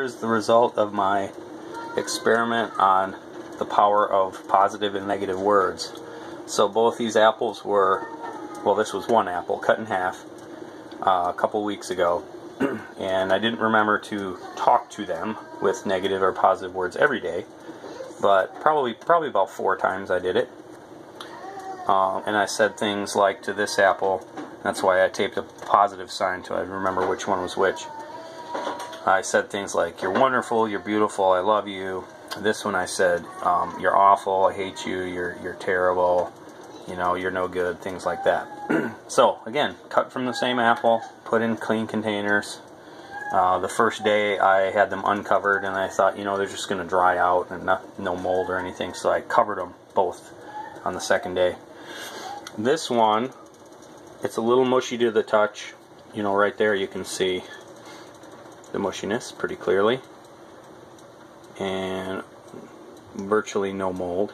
here's the result of my experiment on the power of positive and negative words. So both these apples were, well, this was one apple cut in half a couple weeks ago, and I didn't remember to talk to them with negative or positive words every day, but probably about 4 times I did it. And I said things like to this apple, that's why I taped a positive sign so I'd remember which one was which. I said things like, you're wonderful, you're beautiful, I love you. This one I said, you're awful, I hate you, you're terrible, you know, you're no good, things like that. So, again, cut from the same apple, put in clean containers. The first day I had them uncovered and I thought, you know, they're just going to dry out and no mold or anything, so I covered them both on the second day. This one, it's a little mushy to the touch. You know, right there you can see the mushiness pretty clearly, and virtually no mold.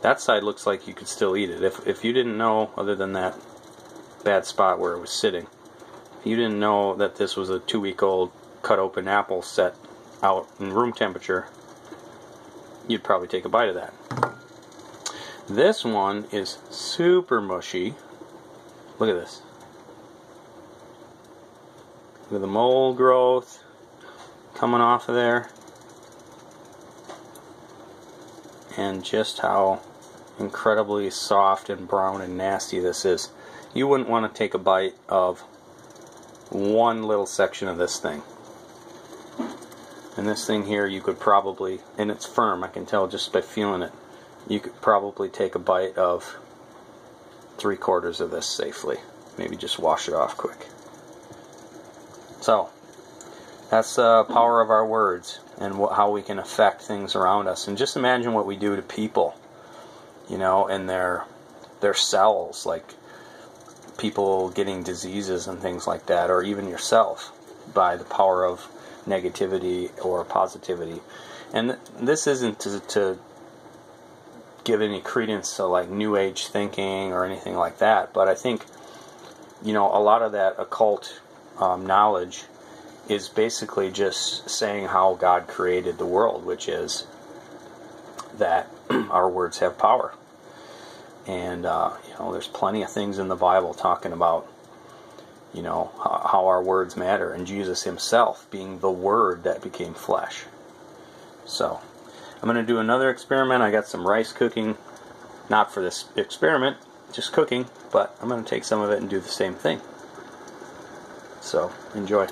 That side looks like you could still eat it. If you didn't know, other than that bad spot where it was sitting, if you didn't know that this was a 2-week-old cut open apple set out in room temperature, you'd probably take a bite of that. This one is super mushy. Look at this. Look at the mold growth coming off of there. And just how incredibly soft and brown and nasty this is. You wouldn't want to take a bite of one little section of this thing. And this thing here you could probably, and it's firm, I can tell just by feeling it, you could probably take a bite of 3/4 of this safely. Maybe just wash it off quick. So, that's the power of our words and how we can affect things around us. And just imagine what we do to people, you know, and their cells, like people getting diseases and things like that, or even yourself, by the power of negativity or positivity. And this isn't to give any credence to like New Age thinking or anything like that, but I think, you know, a lot of that occult knowledge is basically just saying how God created the world, which is that our words have power. And, you know, there's plenty of things in the Bible talking about, you know, how our words matter, and Jesus himself being the Word that became flesh. So, I'm going to do another experiment. I got some rice cooking, not for this experiment, just cooking, but I'm going to take some of it and do the same thing. So, enjoy.